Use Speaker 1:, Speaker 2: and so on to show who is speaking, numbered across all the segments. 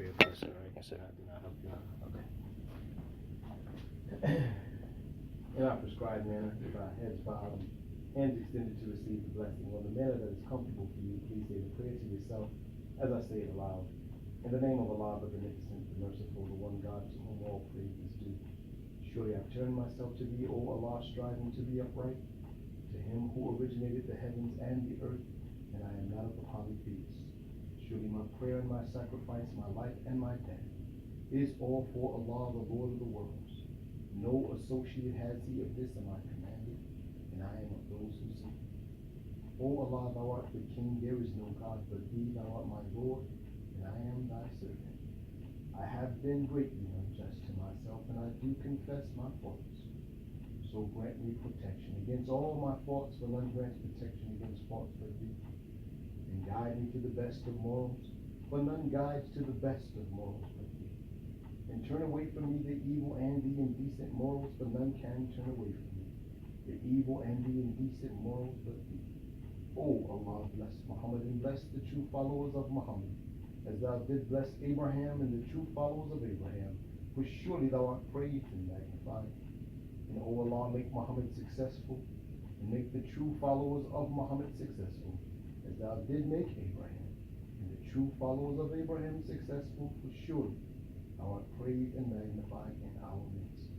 Speaker 1: prayer person, right? I said I did not help you out. Okay.
Speaker 2: In our prescribed manner, with our heads bowed and hands extended to receive the blessing. On the manner that is comfortable for you, please say the prayer to yourself as I say it aloud. In the name of Allah, the Beneficent, the Merciful, the one God to whom all praise is due. Surely I've turned myself to thee, O Allah, striving to be upright, to him who originated the heavens and the earth, and I am not of the polytheists. Surely my prayer and my sacrifice, my life and my death, is all for Allah, the Lord of the worlds. No associate has he of this am I commanded, and I am of those who seek thee. O Allah, thou art the King, there is no God but thee, thou art my Lord, and I am thy servant. I have been greatly unjust to myself, and I do confess my faults. So grant me protection against all my faults, for none grants protection against faults but thee. And guide me to the best of morals, for none guides to the best of morals but thee. And turn away from me the evil and the indecent morals, for none can turn away from me the evil and the indecent morals but thee. O Allah, bless Muhammad and bless the true followers of Muhammad, as thou did bless Abraham and the true followers of Abraham, for surely thou art praised and magnified. And O Allah, make Muhammad successful, and make the true followers of Muhammad successful, as thou did make Abraham and the true followers of Abraham successful, for surely thou art praised and magnified in our midst.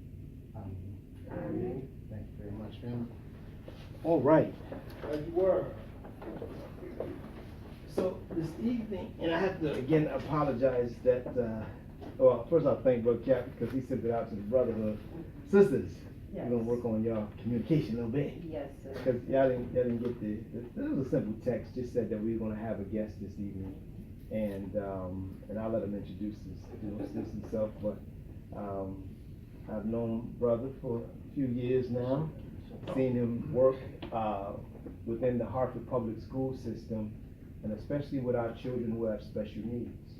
Speaker 2: Amen. Amen. Thank you very much, family. All right.
Speaker 3: As you were.
Speaker 2: So this evening, and I have to again apologize that, well, first I'll thank Brother Cap because he sent it out to the brotherhood. Sisters,
Speaker 4: Yes.
Speaker 2: we're going to work on your communication a little bit.
Speaker 4: Yes, sir.
Speaker 2: Because y'all didn't get this was a simple text, just said that we were going to have a guest this evening. And I'll let him introduce himself, but I've known brother for a few years now, seen him work within the Hartford public school system, and especially with our children who have special needs.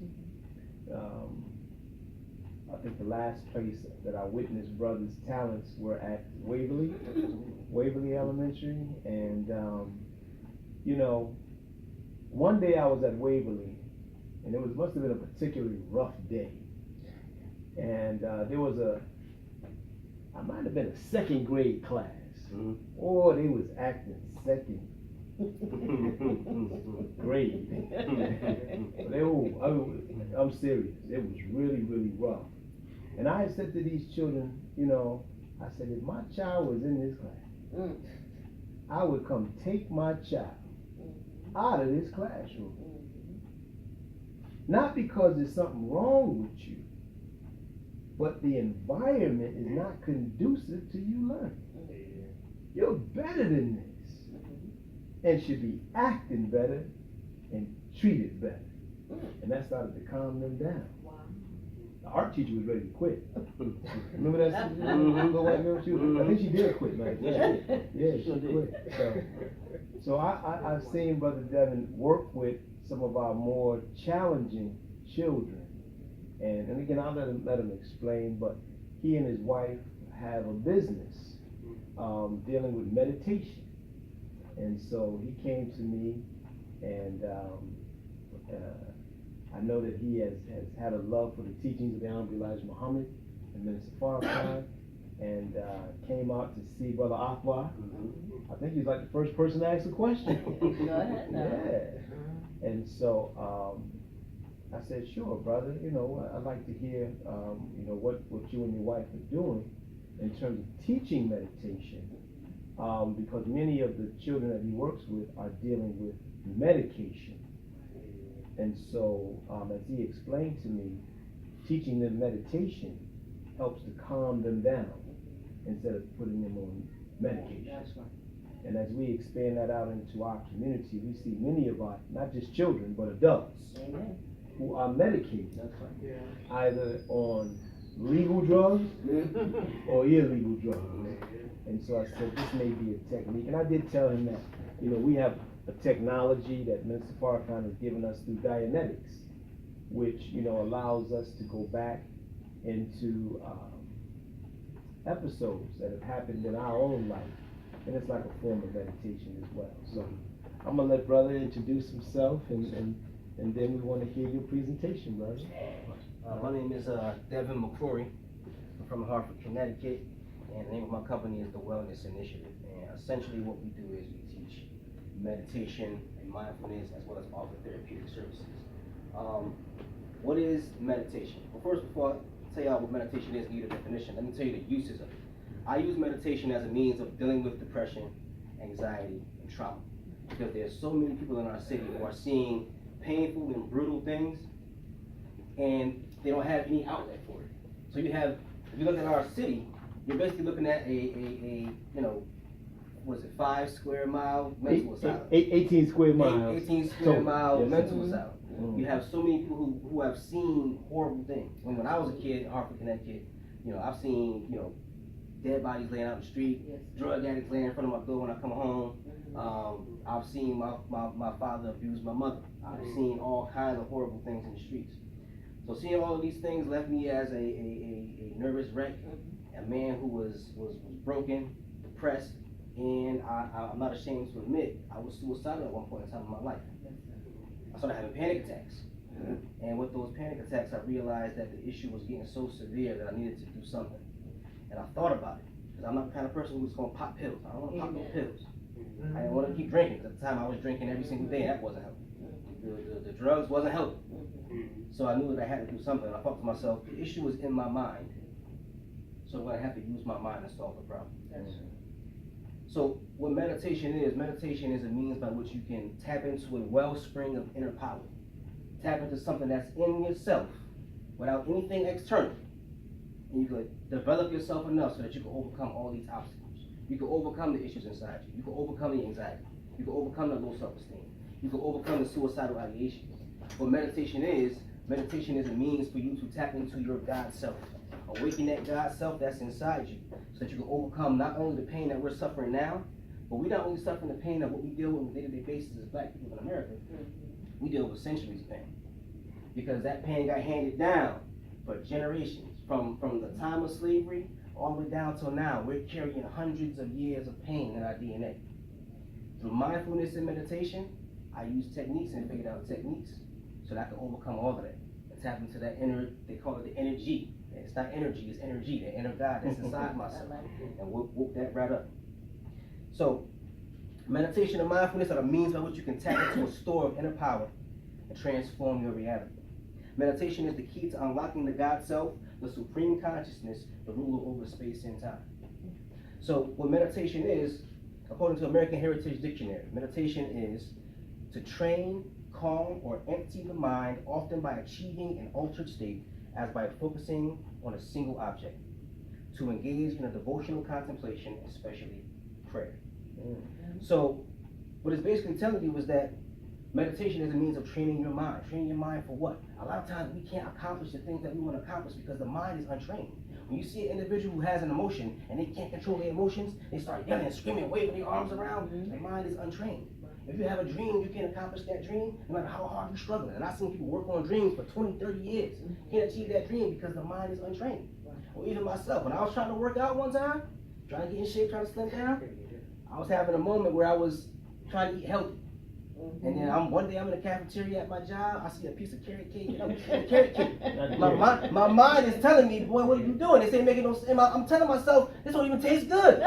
Speaker 2: I think the last place that I witnessed brother's talents were at Waverly Elementary, and you know, one day I was at Waverly, and it must have been a particularly rough day. And there was I might have been a second grade class.
Speaker 1: Mm-hmm.
Speaker 2: Oh, they was acting second grade. I'm serious. It was really, really rough. And I had said to these children, you know, I said, if my child was in this class, I would come take my child out of this classroom. Not because there's something wrong with you, but the environment is not conducive to you learning. You're better than this, and should be acting better and treated better. And that started to calm them down.
Speaker 4: Wow.
Speaker 2: The art teacher was ready to quit. Remember that?
Speaker 4: Mm-hmm.
Speaker 2: I think she did quit, man. Yeah, she quit. So I've seen Brother Devin work with some of our more challenging children. And again, I'll let him explain, but he and his wife have a business dealing with meditation. And so he came to me, and I know that he has had a love for the teachings of the Honorable Elijah Muhammad and Minister Farrakhan, and came out to see Brother Akbar. I think he's like the first person to ask a question.
Speaker 4: Go ahead now.
Speaker 2: Yeah. And so I said, sure, brother, you know, I'd like to hear, you know, what you and your wife are doing in terms of teaching meditation, because many of the children that he works with are dealing with medication. And so, as he explained to me, teaching them meditation helps to calm them down instead of putting them on medication.
Speaker 4: That's right.
Speaker 2: And as we expand that out into our community, we see many of our, not just children, but adults,
Speaker 4: Amen.
Speaker 2: who are medicated,
Speaker 3: Yeah.
Speaker 2: either on legal drugs or illegal drugs. And so I said, this may be a technique. And I did tell him that, you know, we have a technology that Minister Farrakhan has given us through Dianetics, which, you know, allows us to go back into episodes that have happened in our own life. And it's like a form of meditation as well. So I'm going to let brother introduce himself and
Speaker 4: and then we want to hear your presentation, brother.
Speaker 5: My name is Devin McCrory. I'm from Hartford, Connecticut, and the name of my company is the Wellness Initiative. And essentially what we do is we teach meditation and mindfulness as well as offer therapeutic services. What is meditation? Well, first, before I tell y'all what meditation is, need a definition, let me tell you the uses of it. I use meditation as a means of dealing with depression, anxiety, and trauma. Because there's so many people in our city who are seeing painful and brutal things, and they don't have any outlet for it. So you have, if you look at our city, you're basically looking at a 5 square mile mental asylum.
Speaker 4: 18 square miles.
Speaker 5: 18 square mile
Speaker 4: Yes.
Speaker 5: mental asylum. You have so many people who have seen horrible things. When I was a kid in Hartford, Connecticut, I've seen, dead bodies laying out in the street, drug addicts laying in front of my door when I come home. I've seen my father abuse my mother. I've seen all kinds of horrible things in the streets. So seeing all of these things left me as a nervous wreck, a man who was broken, depressed, and I'm not ashamed to admit I was suicidal at one point in time in my life. I started having panic attacks. And with those panic attacks, I realized that the issue was getting so severe that I needed to do something. And I thought about it, because I'm not the kind of person who's going to pop pills. I don't want to pop no pills. I didn't want to keep drinking, because at the time I was drinking every single day, and that wasn't helping. The drugs wasn't helping. So I knew that I had to do something. I thought to myself, the issue is in my mind, so I'm going to have to use my mind to solve the problem. So what meditation is a means by which you can tap into a wellspring of inner power. Tap into something that's in yourself without anything external. And you could develop yourself enough so that you can overcome all these obstacles. You can overcome the issues inside you. You can overcome the anxiety. You can overcome the low self-esteem. You can overcome the suicidal ideations. What meditation is a means for you to tap into your God self. Awaken that God self that's inside you so that you can overcome not only the pain that we're suffering now, but we're not only suffering the pain of what we deal with on a day-to-day basis as black people in America, we deal with centuries of pain. Because that pain got handed down for generations. From the time of slavery all the way down till now, we're carrying hundreds of years of pain in our DNA. Through mindfulness and meditation, I use techniques and figured out techniques so that I can overcome all of that. And tap into that inner, they call it the energy. It's not energy, it's energy, the inner God that's inside myself. And whoop that right up. So, meditation and mindfulness are the means by which you can tap into a store of inner power and transform your reality. Meditation is the key to unlocking the God self, the supreme consciousness, the ruler over space and time. So what meditation is, according to American Heritage Dictionary, meditation is to train, calm, or empty the mind, often by achieving an altered state, as by focusing on a single object, to engage in a devotional contemplation, especially prayer. So what it's basically telling you is that meditation is a means of training your mind. Training your mind for what? A lot of times we can't accomplish the things that we want to accomplish because the mind is untrained. When you see an individual who has an emotion and they can't control their emotions, they start yelling and screaming, waving their arms around. Their mind is untrained. If you have a dream, you can't accomplish that dream, no matter how hard you're struggling. And I've seen people work on dreams for 20, 30 years. Can't achieve that dream because the mind is untrained. Or even myself, when I was trying to work out one time, trying to get in shape, trying to slim down, I was having a moment where I was trying to eat healthy. And then one day I'm in the cafeteria at my job, I see a piece of carrot cake, carrot cake. My mind is telling me, boy, what are you doing? They say making no sense. I'm telling myself, this don't even taste good.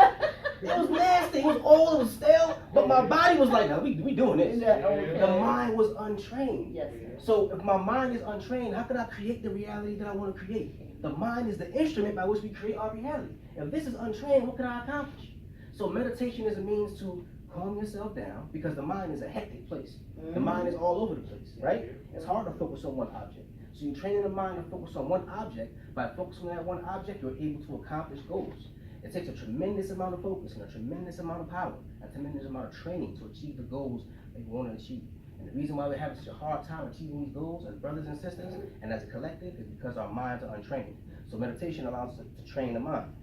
Speaker 5: It was nasty, it was old, it was stale, but my body was like, no, we doing this. The mind was untrained. So if my mind is untrained, how can I create the reality that I want to create? The mind is the instrument by which we create our reality. If this is untrained, what can I accomplish? So meditation is a means to calm yourself down, because the mind is a hectic place. The mind is all over the place, right? It's hard to focus on one object. So you're training the mind to focus on one object. By focusing on that one object, you're able to accomplish goals. It takes a tremendous amount of focus and a tremendous amount of power, a tremendous amount of training to achieve the goals that you want to achieve. And the reason why we're having such a hard time achieving these goals as brothers and sisters and as a collective is because our minds are untrained. So meditation allows us to train the mind.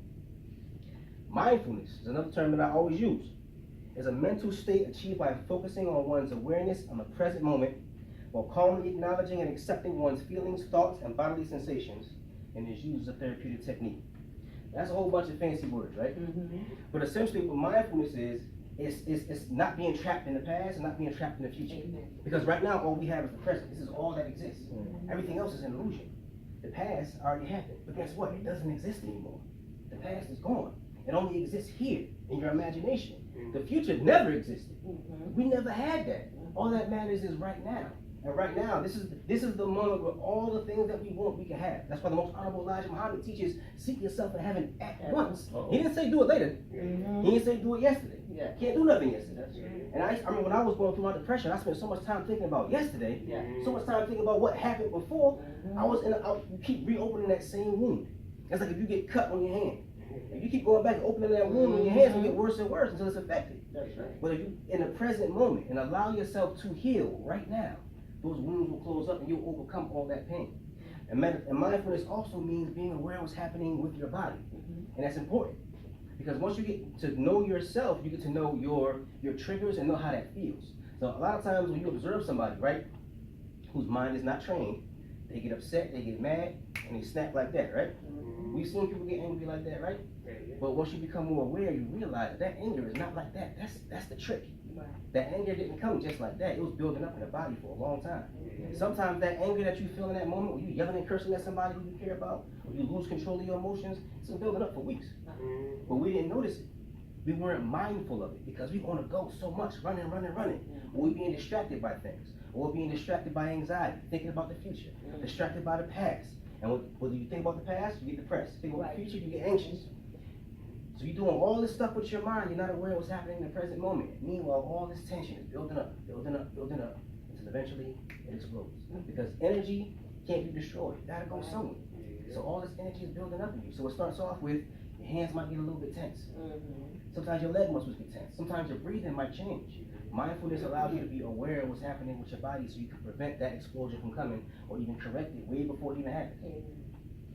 Speaker 5: Mindfulness is another term that I always use. It's a mental state achieved by focusing on one's awareness on the present moment while calmly acknowledging and accepting one's feelings, thoughts, and bodily sensations, and is used as a therapeutic technique. That's a whole bunch of fancy words, right? But essentially what mindfulness is, It's not being trapped in the past and not being trapped in the future. Because right now, all we have is the present. This is all that exists. Everything else is an illusion. The past already happened, but guess what? It doesn't exist anymore. The past is gone. It only exists here in your imagination. The future never existed. We never had that. All that matters is right now. And right now, this is the moment where all the things that we want, we can have. That's why the most honorable Elijah Muhammad teaches, seek yourself in heaven at once. He didn't say do it later. He didn't say do it yesterday. Can't do nothing yesterday. And I mean, when I was going through my depression, I spent so much time thinking about yesterday, so much time thinking about what happened before. You keep reopening that same wound. It's like if you get cut on your hand. If you keep going back and opening that wound in your hands, will get worse and worse until it's affected. But if you, in the present moment, and allow yourself to heal right now, those wounds will close up and you'll overcome all that pain. And mindfulness also means being aware of what's happening with your body. And that's important. Because once you get to know yourself, you get to know your triggers and know how that feels. So a lot of times when you observe somebody, right, whose mind is not trained, they get upset, they get mad, and they snap like that, right? We've seen people get angry like that, right? But once you become more aware, you realize that anger is not like that. That's the trick. That anger didn't come just like that. It was building up in the body for a long time. Sometimes that anger that you feel in that moment, when you yelling and cursing at somebody who you care about, or you lose control of your emotions, it's been building up for weeks. But we didn't notice it. We weren't mindful of it because we want to go so much, running. Or we're being distracted by things. Or we're being distracted by anxiety, thinking about the future, distracted by the past. And when you think about the past, you get depressed. Think about the future, you get anxious. So you're doing all this stuff with your mind, you're not aware of what's happening in the present moment. Meanwhile, all this tension is building up, until eventually it explodes. Because energy can't be destroyed. It gotta go somewhere. So all this energy is building up in you. So it starts off with your hands might get a little bit tense. Sometimes your leg muscles get tense. Sometimes your breathing might change. Mindfulness allows you to be aware of what's happening with your body so you can prevent that explosion from coming or even correct it way before it even happens.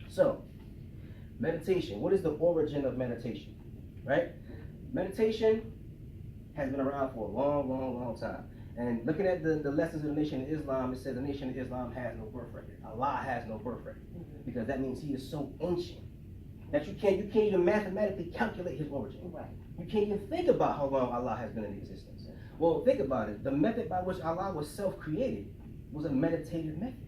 Speaker 5: So, meditation. What is the origin of meditation? Right? Meditation has been around for a long time. And looking at the lessons of the Nation of Islam, it says the Nation of Islam has no birth record. Allah has no birth record. Because that means he is so ancient that you can't even mathematically calculate his origin. You can't even think about how long Allah has been in existence. Well, think about it. The method by which Allah was self-created was a meditative method.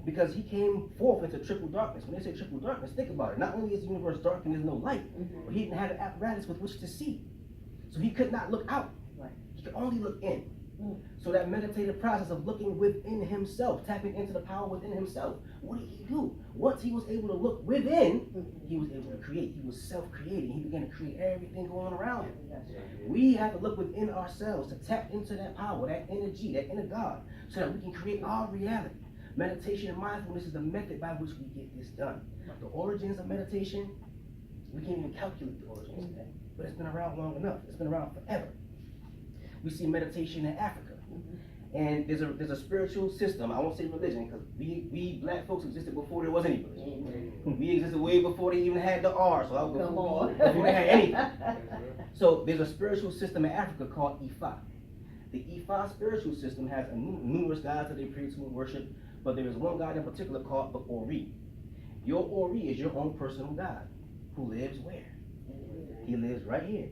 Speaker 5: Because he came forth into triple darkness. When they say triple darkness, think about it. Not only is the universe dark and there's no light, but he didn't have an apparatus with which to see. So he could not look out. He could only look in. So that meditative process of looking within himself, tapping into the power within himself, what did he do? Once he was able to look within, he was able to create. He was self-creating. He began to create everything going around him. We have to look within ourselves to tap into that power, that energy, that inner God, so that we can create our reality. Meditation and mindfulness is the method by which we get this done. The origins of meditation, we can't even calculate the origins of that, but it's been around long enough. It's been around forever. We see meditation in Africa. And there's a spiritual system. I won't say religion, because we black folks existed before there was any religion. We existed way before they even had the R, so before they had anything. So there's a spiritual system in Africa called Ifa. The Ifa spiritual system has numerous gods that they pray to and worship, but there is one god in particular called the Ori. Your Ori is your own personal god, who lives where? He lives right here.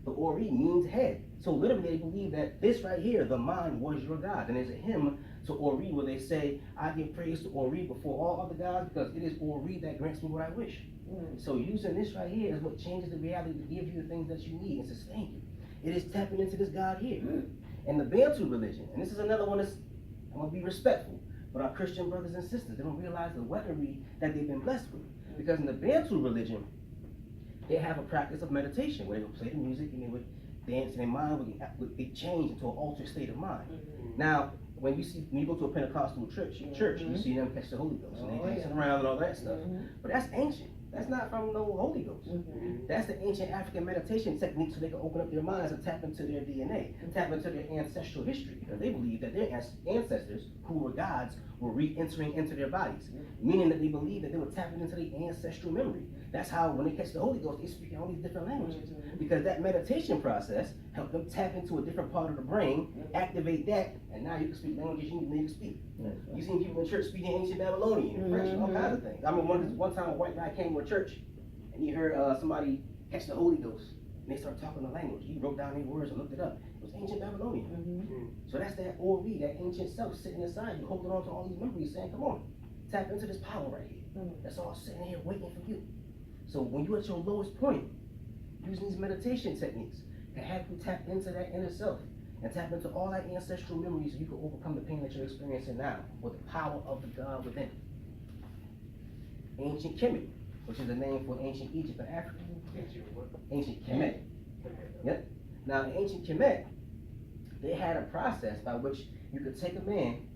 Speaker 5: The Ori means head. So literally they believe that this right here, the mind, was your God. And there's a hymn to Ori where they say, I give praise to Ori before all other gods because it is Ori that grants me what I wish. So using this right here is what changes the reality to give you the things that you need and sustain you. It is tapping into this God here. And the Bantu religion, and this is another one that's, I'm going to be respectful, but our Christian brothers and sisters, they don't realize the weaponry that they've been blessed with. Because in the Bantu religion, they have a practice of meditation where they would play the music and they would dance and their mind would be changed into an altered state of mind. Now, when you go to a Pentecostal church, you see them catch the Holy Ghost and they dancing around and all that stuff. But that's ancient. That's not from no Holy Ghost. That's the ancient African meditation technique so they can open up their minds and tap into their DNA, tap into their ancestral history, because they believe that their ancestors, who were gods, were re-entering into their bodies, meaning that they believe that they were tapping into their ancestral memory. That's how when they catch the Holy Ghost, they speak in all these different languages, because that meditation process helped them tap into a different part of the brain, activate that, and now you can speak languages you didn't need to speak. You've seen people in church speaking ancient Babylonian, French, all kinds of things. I mean, one time a white guy came to a church and he heard somebody catch the Holy Ghost and they started talking the language. He wrote down their words and looked it up. It was ancient Babylonian.
Speaker 3: Mm.
Speaker 5: So that's that Ori, that ancient self sitting inside you, holding on to all these memories, saying, come on, tap into this power right here. That's all sitting here waiting for you. So when you're at your lowest point, using these meditation techniques can have you tap into that inner self and tap into all that ancestral memories so you can overcome the pain that you're experiencing now with the power of the God within. Ancient Kemet, which is the name for ancient Egypt and Africa. Ancient Kemet. Yep. Now, in ancient Kemet, they had a process by which you could take a man,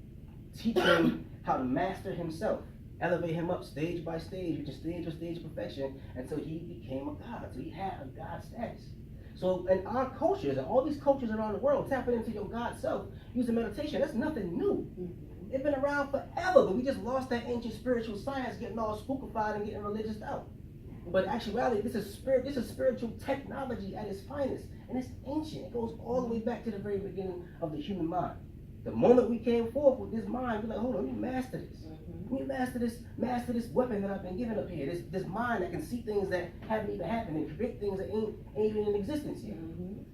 Speaker 5: teach him how to master himself, elevate him up stage by stage, reaching stage by stage of perfection until he became a god. So he had a god status. So in our cultures, and all these cultures around the world, tapping into your God self using meditation, that's nothing new. It's been around forever, but we just lost that ancient spiritual science, getting all spookified and getting religious out. But actuality, this is spiritual technology at its finest, and it's ancient. It goes all the way back to the very beginning of the human mind. The moment we came forth with this mind, we're like, hold on, let me master this. Let me master this weapon that I've been given up here. This mind that can see things that haven't even happened and create things that ain't even in existence yet.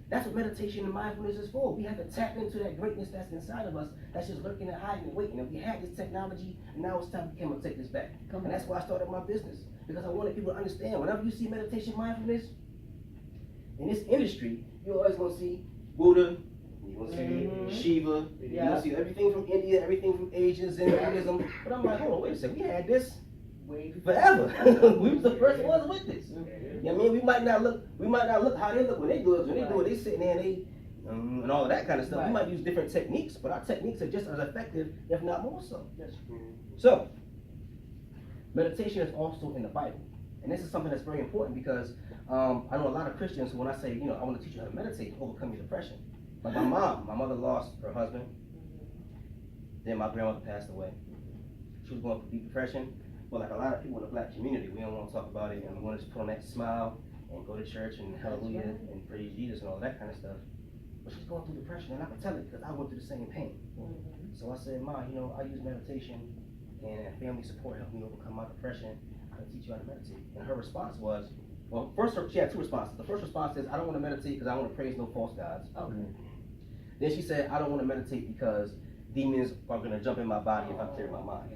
Speaker 5: That's what meditation and mindfulness is for. We have to tap into that greatness that's inside of us, that's just lurking and hiding and waiting. And we had this technology, and now it's time to come and take this back. And that's why I started my business, because I wanted people to understand, whenever you see meditation, mindfulness, in this industry, you're always going to see Buddha, you're going to see Shiva, you're going to see everything from India, everything from Asia, Zen Buddhism. But I'm like, hold on, wait a second, we had this forever. We was the first ones with this. You know what I mean? We might not look how they look when they do it. When they do it, they sitting there and they and all of that kind of stuff. We might use different techniques, but our techniques are just as effective, if not more so. So, meditation is also in the Bible. And this is something that's very important because I know a lot of Christians who, when I say, I want to teach you how to meditate, overcome your depression. Like my mother lost her husband. Then my grandmother passed away. She was going through deep depression. But like a lot of people in the black community, we don't want to talk about it, and we want to just put on that smile and go to church and hallelujah and praise Jesus and all that kind of stuff. But she's going through depression, and I can tell it because I went through the same pain. So I said, Ma, I use meditation and family support helped me overcome my depression. I can teach you how to meditate. And her response was, well, first she had two responses. The first response is, I don't want to meditate because I want to praise no false gods. Then she said, I don't want to meditate because demons are going to jump in my body if I clear my mind.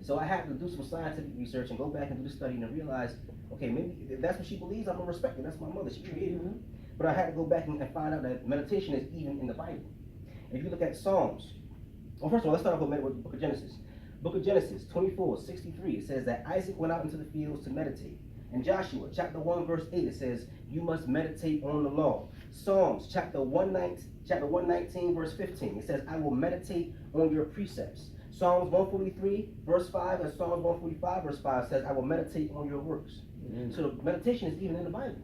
Speaker 5: So I had to do some scientific research and go back and do the study and realize, okay, maybe if that's what she believes, I'm gonna respect it. That's my mother, she created me. But I had to go back and find out that meditation is even in the Bible. If you look at Psalms, well, first of all, let's start off with the book of Genesis. Book of Genesis 24:63, it says that Isaac went out into the fields to meditate. In Joshua chapter 1 verse 8, it says, you must meditate on the law. Psalms chapter 119 verse 15, it says, I will meditate on your precepts. Psalms 143 verse 5 and Psalms 145 verse 5 says, I will meditate on your works. So the meditation is even in the Bible.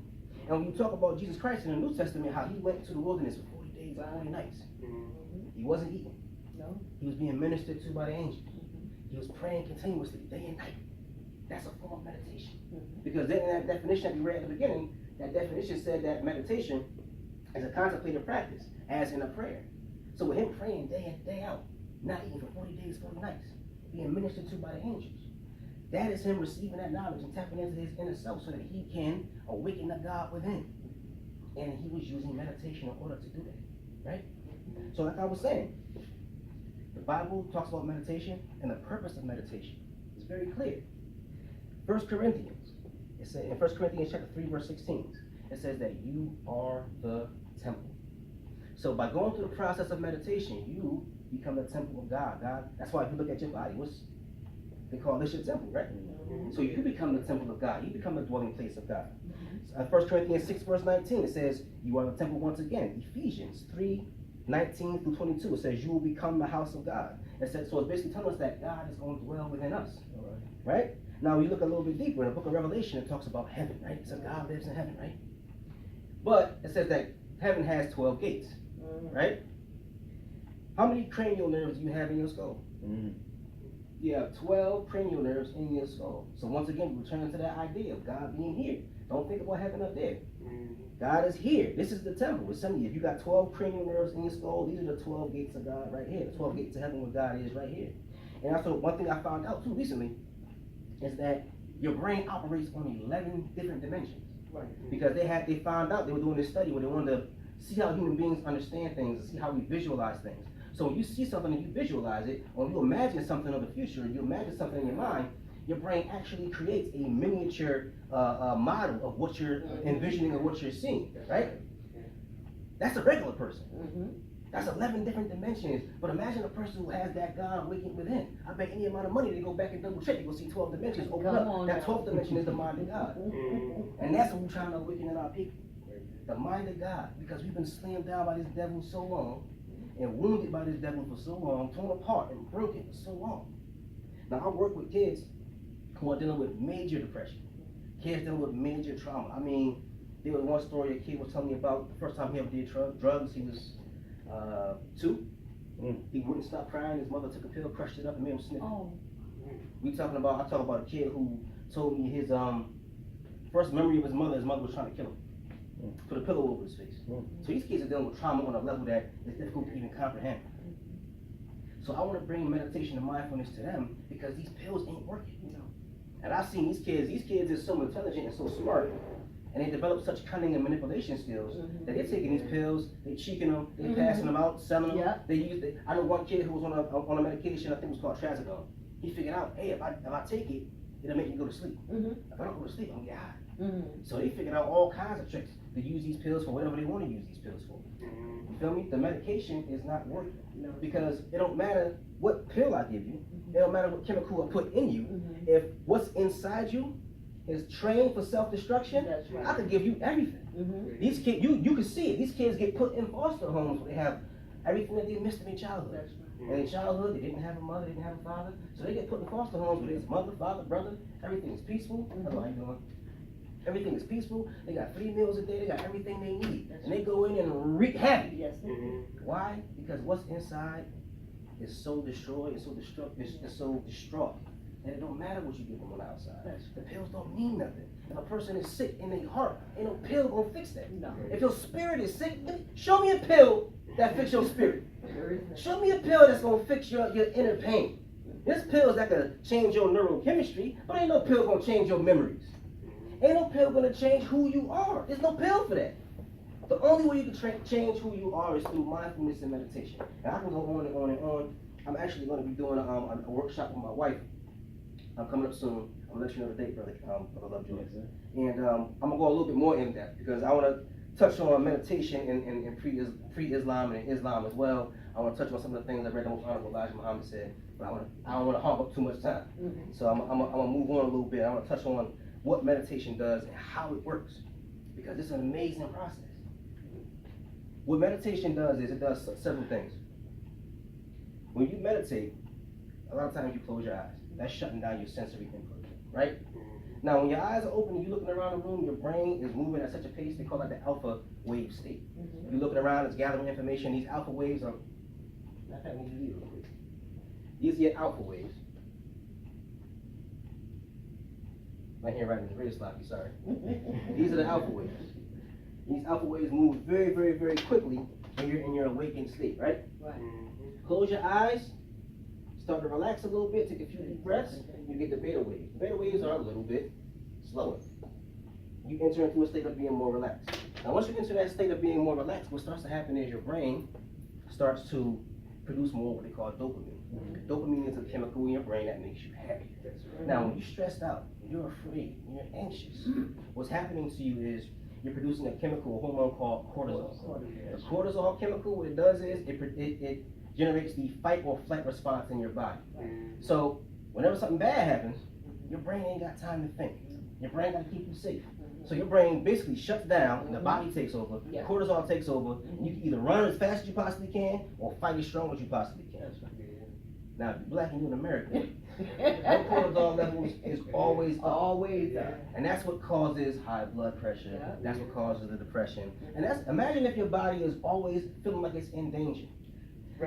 Speaker 5: And when you talk about Jesus Christ in the New Testament, how he went to the wilderness for 40 days and 40 nights. He wasn't eating. No. He was being ministered to by the angels. He was praying continuously, day and night. That's a form of meditation. Because then in that definition that we read at the beginning, that definition said that meditation is a contemplative practice, as in a prayer. So with him praying day in, day out, not eating for 40 days, 40 nights, being ministered to by the angels, that is him receiving that knowledge and tapping into his inner self so that he can awaken the God within. And he was using meditation in order to do that, right? So like I was saying, the Bible talks about meditation, and the purpose of meditation is very clear. 1 Corinthians, it says in 1 Corinthians chapter 3 verse 16, it says that you are the temple. So by going through the process of meditation, you become the temple of God. That's why if you look at your body, they call this your temple, right? So you become the temple of God. You become the dwelling place of God. 1 Corinthians 6 verse 19, it says, you are the temple once again. Ephesians 3:19 through 22, it says, you will become the house of God. So it's basically telling us that God is going to dwell within us, right? Now we look a little bit deeper in the book of Revelation, it talks about heaven, right? It says God lives in heaven, right? But it says that heaven has 12 gates, right? How many cranial nerves do you have in your skull? You have 12 cranial nerves in your skull. So once again, we return to that idea of God being here. Don't think about heaven up there. God is here. This is the temple. It's telling you, if you got 12 cranial nerves in your skull, these are the 12 gates of God right here. The 12 gates of heaven where God is right here. And also, one thing I found out too recently is that your brain operates on 11 different dimensions.
Speaker 6: Right.
Speaker 5: Because they found out, they were doing this study where they wanted to see how human beings understand things and see how we visualize things. So when you see something and you visualize it, or you imagine something of the future, you imagine something in your mind, your brain actually creates a miniature model of what you're envisioning or what you're seeing, right? That's a regular person. That's 11 different dimensions. But imagine a person who has that God waking within. I bet any amount of money, they go back and double check, they go see 12 dimensions open up. That 12th dimension is the mind of God. And that's what we're trying to awaken in our people. The mind of God. Because we've been slammed down by this devil so long, and wounded by this devil for so long, torn apart and broken for so long. Now I work with kids who are dealing with major depression. Kids dealing with major trauma. I mean, there was one story a kid was telling me about the first time he ever did drugs. He was 2. He wouldn't stop crying. His mother took a pill, crushed it up, and made him sniff. I talk about a kid who told me his first memory of his mother was trying to kill him. Put a pillow over his face. So these kids are dealing with trauma on a level that is difficult to even comprehend. So I want to bring meditation and mindfulness to them because these pills ain't working. And I've seen these kids are so intelligent and so smart, and they develop such cunning and manipulation skills that they're taking these pills, they're cheeking them, they're passing them out, selling them. I know one kid who was on a medication, I think it was called trazodone. He figured out, hey, if I take it, it'll make me go to sleep. If I don't go to sleep, I'm gonna get high. So they figured out all kinds of tricks to use these pills for whatever they want to use these pills for. You feel me? The medication is not working because it don't matter what pill I give you, it don't matter what chemical I put in you. If what's inside you is trained for self-destruction, I could give you everything. These kids, you can see it. These kids get put in foster homes where they have everything that they missed in their childhood. And in childhood, they didn't have a mother, they didn't have a father, so they get put in foster homes where there's mother, father, brother. Everything is peaceful. Hello, how you doing? Everything is peaceful. They got 3 meals a day. They got everything they need, and they go in and wreak havoc. Why? Because what's inside is so destroyed, it's so distraught. And it don't matter what you give them on the outside. The pills don't mean nothing. If a person is sick in their heart, ain't no pill gonna fix that. If your spirit is sick, show me a pill that fix your spirit. Show me a pill that's gonna fix your inner pain. There's pills that can change your neurochemistry, but ain't no pill gonna change your memories. Ain't no pill gonna change who you are. There's no pill for that. The only way you can change who you are is through mindfulness and meditation. And I can go on and on and on. I'm actually going to be doing a workshop with my wife. I'm coming up soon. I'll let you know the date, brother. I love Joyce. And I'm gonna go a little bit more in depth because I want to touch on meditation in pre-Islam and in Islam as well. I want to touch on some of the things I read the Most Honorable Elijah Muhammad said, but I don't want to hog up too much time. So I'm gonna move on a little bit. I want to touch on what meditation does and how it works, because it's an amazing process. What meditation does is it does several things. When you meditate, a lot of times you close your eyes. That's shutting down your sensory input, right? Now, when your eyes are open and you're looking around the room, your brain is moving at such a pace, they call that the alpha wave state. You're looking around, it's gathering information. These alpha waves are, these are your alpha waves. My handwriting is really sloppy, sorry. These are the alpha waves. These alpha waves move very, very, very quickly when you're in your awakened state, right? Close your eyes, start to relax a little bit, take a few deep breaths, you get the beta waves. The beta waves are a little bit slower. You enter into a state of being more relaxed. Now, once you enter that state of being more relaxed, what starts to happen is your brain starts to produce more what they call dopamine. Dopamine is a chemical in your brain that makes you happy. Now, when you're stressed out, you're afraid, you're anxious, what's happening to you is you're producing a chemical, a hormone called cortisol. The cortisol chemical, what it does is it generates the fight or flight response in your body. So whenever something bad happens, your brain ain't got time to think. Your brain got to keep you safe. So your brain basically shuts down, and the body takes over, cortisol takes over, and you can either run as fast as you possibly can or fight as strong as you possibly can. Now, if you're black and you're in America, your cortisol levels is always up.
Speaker 6: Always up.
Speaker 5: And that's what causes high blood pressure. That's what causes the depression. And imagine if your body is always feeling like it's in danger.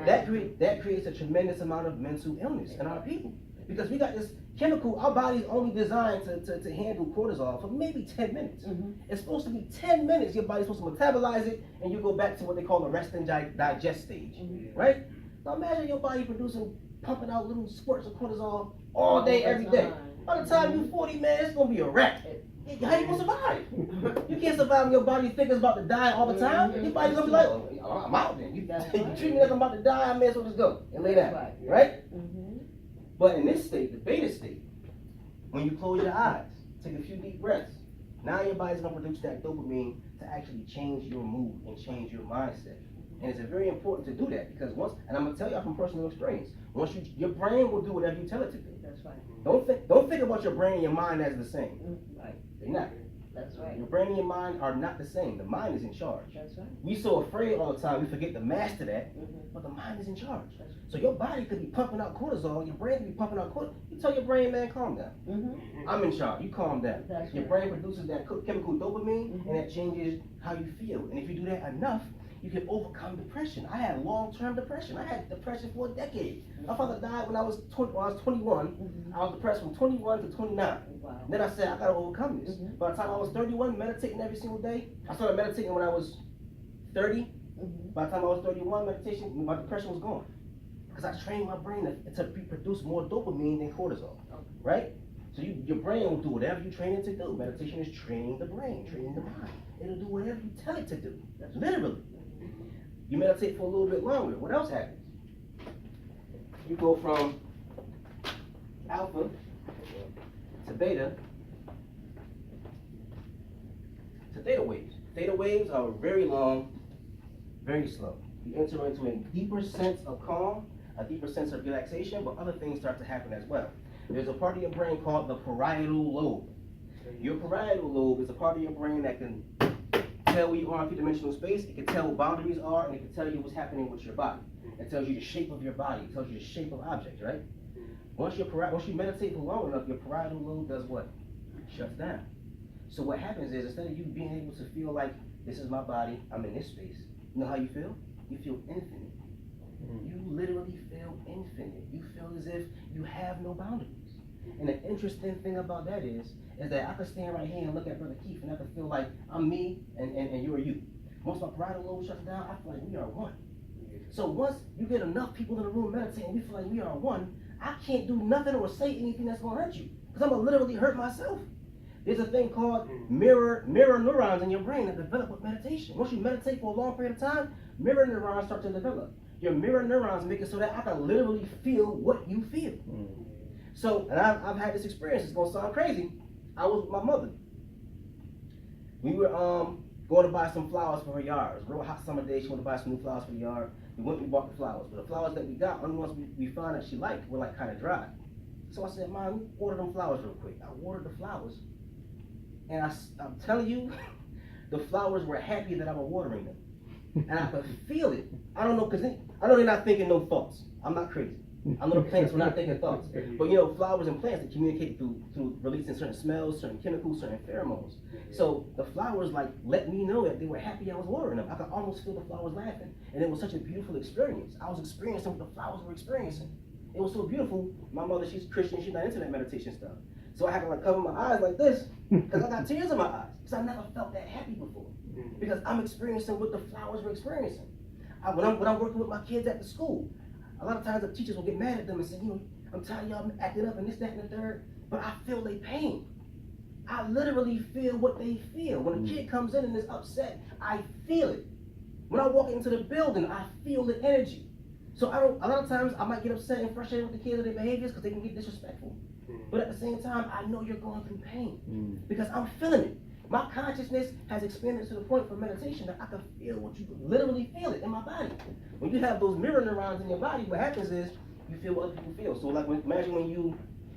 Speaker 5: That creates a tremendous amount of mental illness in our people. Because we got this chemical, our body's only designed to handle cortisol for maybe 10 minutes. It's supposed to be 10 minutes, your body's supposed to metabolize it, and you go back to what they call the rest and digest stage, right? So imagine your body pumping out little squirts of cortisol all day, every day. By the time you're 40, man, it's gonna be a wrap. How you gonna survive? You can't survive when your body thinking about to die all the time. Your body's gonna be like, oh, I'm out then. You treat me like I'm about to die, I may as well just go and lay down, right? But in this state, the beta state, when you close your eyes, take a few deep breaths, now your body's gonna produce that dopamine to actually change your mood and change your mindset. And it's very important to do that because once, and I'm gonna tell y'all from personal experience, once your brain will do whatever you tell it to do.
Speaker 6: That's right.
Speaker 5: Don't think about your brain and your mind as the same.
Speaker 6: Right.
Speaker 5: They're not.
Speaker 6: That's right.
Speaker 5: Your brain and your mind are not the same. The mind is in charge.
Speaker 6: That's right.
Speaker 5: We so afraid all the time, we forget to master that, but the mind is in charge. So your body could be pumping out cortisol, your brain could be pumping out cortisol. You tell your brain, man, calm down. I'm in charge, you calm down.
Speaker 6: That's
Speaker 5: Your brain produces that chemical dopamine, and that changes how you feel. And if you do that enough, you can overcome depression. I had long-term depression. I had depression for a decade. My father died when I was 21. I was depressed from 21 to 29.
Speaker 6: Wow.
Speaker 5: Then I said, I gotta overcome this. By the time I was 31, meditating every single day. I started meditating when I was 30. By the time I was 31, meditation, my depression was gone. Because I trained my brain to produce more dopamine than cortisol, right? So your brain will do whatever you train it to do. Meditation is training the brain, training the mind. It'll do whatever you tell it to do, literally. You meditate for a little bit longer. What else happens? You go from alpha to beta to theta waves. Theta waves are very long, very slow. You enter into a deeper sense of calm, a deeper sense of relaxation, but other things start to happen as well. There's a part of your brain called the parietal lobe. Your parietal lobe is a part of your brain that can tell where you are in three-dimensional space. It can tell what boundaries are, and it can tell you what's happening with your body. It tells you the shape of your body. It tells you the shape of objects, right? Once you meditate for long enough, your parietal lobe does what? Shuts down. So what happens is, instead of you being able to feel like, this is my body, I'm in this space, you know how you feel? You feel infinite. You literally feel infinite. You feel as if you have no boundaries. And the interesting thing about that is that I could stand right here and look at Brother Keith and I could feel like I'm me and you're you. Once my parietal lobe shuts down, I feel like we are one. So once you get enough people in the room meditating, we feel like we are one, I can't do nothing or say anything that's gonna hurt you. Because I'm gonna literally hurt myself. There's a thing called mirror neurons in your brain that develop with meditation. Once you meditate for a long period of time, mirror neurons start to develop. Your mirror neurons make it so that I can literally feel what you feel. So, and I've had this experience, it's gonna sound crazy. I was with my mother. We were going to buy some flowers for her yard. It was a real hot summer day, she wanted to buy some new flowers for the yard. We went and we bought the flowers. But the flowers that we got, only ones we found that she liked were like kind of dry. So I said, Mom, water them flowers real quick. I watered the flowers. And I'm telling you, the flowers were happy that I was watering them. And I could feel it. I don't know, because I know they're not thinking no thoughts. I'm not crazy. I know the plants were not thinking thoughts. But you know, flowers and plants, they communicate through releasing certain smells, certain chemicals, certain pheromones. So the flowers like let me know that they were happy I was watering them. I could almost feel the flowers laughing. And it was such a beautiful experience. I was experiencing what the flowers were experiencing. It was so beautiful. My mother, she's Christian, she's not into that meditation stuff. So I had to like cover my eyes like this, because I got tears in my eyes. Because I never felt that happy before. Because I'm experiencing what the flowers were experiencing. When I'm working with my kids at the school, a lot of times the teachers will get mad at them and say, you know, I'm tired of y'all acting up and this, that, and the third, but I feel their pain. I literally feel what they feel. When a kid comes in and is upset, I feel it. When I walk into the building, I feel the energy. So a lot of times I might get upset and frustrated with the kids and their behaviors because they can get disrespectful. But at the same time, I know you're going through pain because I'm feeling it. My consciousness has expanded to the point for meditation that I can feel what you literally feel it in my body. When you have those mirror neurons in your body, what happens is you feel what other people feel. So like imagine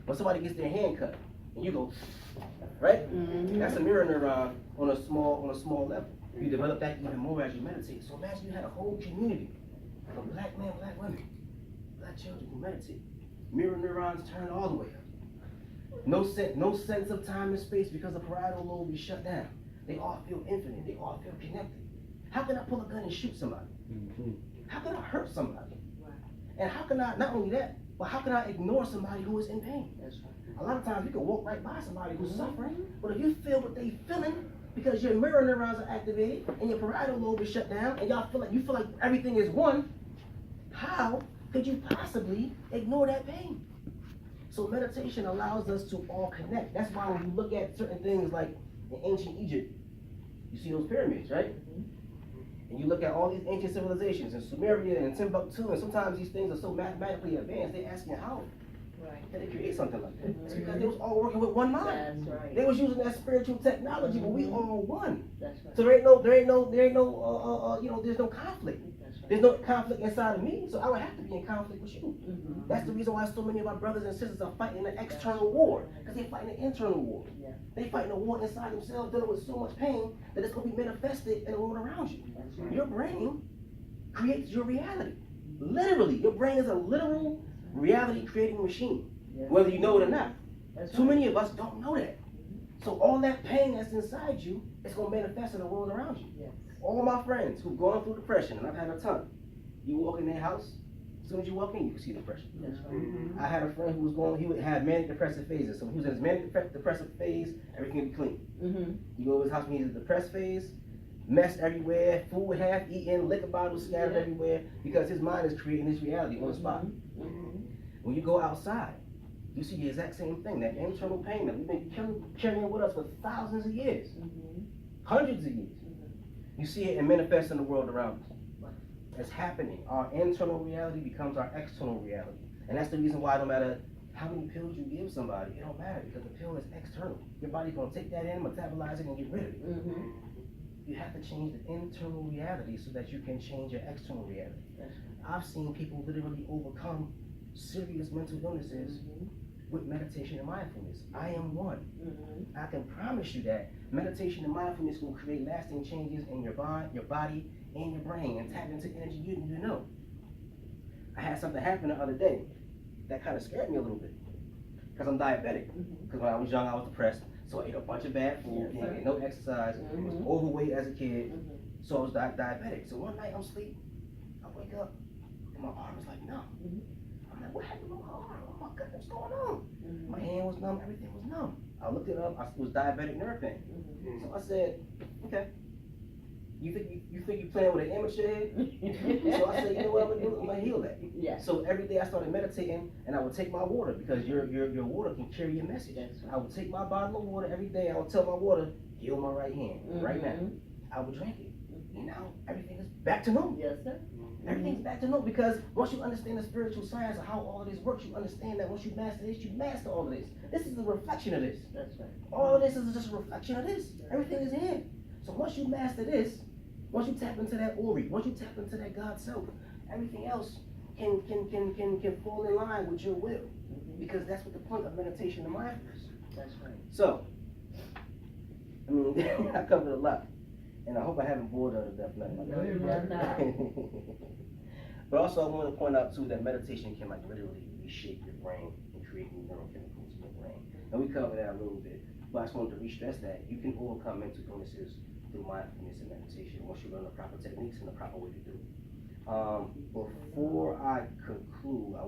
Speaker 5: when somebody gets their hand cut and you go, right? That's a mirror neuron on a small level. You develop that even more as you meditate. So imagine you had a whole community of black men, black women, black children who meditate. Mirror neurons turn all the way up. No sense of time and space because the parietal lobe is shut down. They all feel infinite. They all feel connected. How can I pull a gun and shoot somebody? How can I hurt somebody? And how can I, not only that, but how can I ignore somebody who is in pain? A lot of times you can walk right by somebody who's suffering, but if you feel what they're feeling, because your mirror neurons are activated and your parietal lobe is shut down, and you feel like everything is one, how could you possibly ignore that pain? So meditation allows us to all connect. That's why when you look at certain things like in ancient Egypt, you see those pyramids, right? And you look at all these ancient civilizations in Sumeria and Timbuktu, and sometimes these things are so mathematically advanced, they're asking how did they create something like that? It's because they was all working with one mind.
Speaker 6: That's right.
Speaker 5: They was using that spiritual technology, but we all one.
Speaker 6: That's right.
Speaker 5: So there ain't no, there's no conflict.
Speaker 6: That's right.
Speaker 5: There's no conflict inside of me, so I would have to be in conflict with you.
Speaker 6: Mhm.
Speaker 5: That's the reason why so many of our brothers and sisters are fighting an external war, because they're fighting an internal war.
Speaker 6: Yeah.
Speaker 5: They fighting a war inside themselves, dealing with so much pain that it's going to be manifested in the world around you.
Speaker 6: That's right.
Speaker 5: Your brain creates your reality. Literally, your brain is a literal reality creating machine,
Speaker 6: Yeah.
Speaker 5: whether you know it or not.
Speaker 6: That's
Speaker 5: Too
Speaker 6: right.
Speaker 5: many of us don't know that. So all that pain that's inside you is going to manifest in the world around you.
Speaker 6: Yes.
Speaker 5: All my friends who've gone through depression, and I've had a ton, you walk in their house, as soon as you walk in, you can see depression.
Speaker 6: That's right.
Speaker 5: I had a friend who was going, he would have manic depressive phases. So when he was in his manic depressive phase, everything would be clean.
Speaker 6: Mm-hmm.
Speaker 5: You go to his house when he's in the depressed phase, mess everywhere, food half eaten, liquor bottles scattered
Speaker 6: Yeah.
Speaker 5: everywhere, because his mind is creating his reality on the spot.
Speaker 6: Mm-hmm.
Speaker 5: When you go outside, you see the exact same thing, that internal pain that we've been carrying with us for thousands of years,
Speaker 6: Mm-hmm.
Speaker 5: hundreds of years. You see it and manifest in the world around us. It's happening. Our internal reality becomes our external reality. And that's the reason why no matter how many pills you give somebody, it don't matter, because the pill is external. Your body's gonna take that in, metabolize it, and get rid of it.
Speaker 6: Mm-hmm.
Speaker 5: You have to change the internal reality so that you can change your external reality. I've seen people literally overcome serious mental illnesses with meditation and mindfulness. I am one.
Speaker 6: Mm-hmm.
Speaker 5: I can promise you that meditation and mindfulness will create lasting changes in your body, and your brain, and tap into energy you didn't even know. I had something happen the other day that kind of scared me a little bit, because I'm diabetic. Because when I was young, I was depressed, so I ate a bunch of bad food, didn't get no exercise, was overweight as a kid, so I was diabetic. So one night I'm asleep, I wake up, and my arm was like numb. I'm like, what happened to my arm? Oh my God, what's going on? My hand was numb, everything was numb. I looked it up, it was diabetic nerve pain. So I said, okay. You think you playing with an amateur head? So I said, you know what I'm gonna do? I'm gonna heal that.
Speaker 6: Yeah.
Speaker 5: So every day I started meditating, and I would take my water, because your water can carry your message. I would take my bottle of water every day. I would tell my water, heal my right hand right now. I would drink it, and now everything is back to normal.
Speaker 6: Yes, sir.
Speaker 5: Everything's back to normal, because once you understand the spiritual science of how all of this works, you understand that once you master this, you master all of this. This is a reflection of this.
Speaker 6: That's right.
Speaker 5: All of this is just a reflection of this. Everything is here. So once you master this, once you tap into that Ori, once you tap into that God self, everything else can fall in line with your will. Because that's what the point of meditation and mindfulness.
Speaker 6: That's right.
Speaker 5: So, I mean, I covered a lot. And I hope I haven't bored her to death. But also I want to point out too that meditation can like literally reshape your brain and create new neurochemicals in your brain. And we covered that a little bit. But I just wanted to re-stress that you can overcome mental illnesses through mindfulness and meditation once you learn the proper techniques and the proper way to do it. Before I conclude, I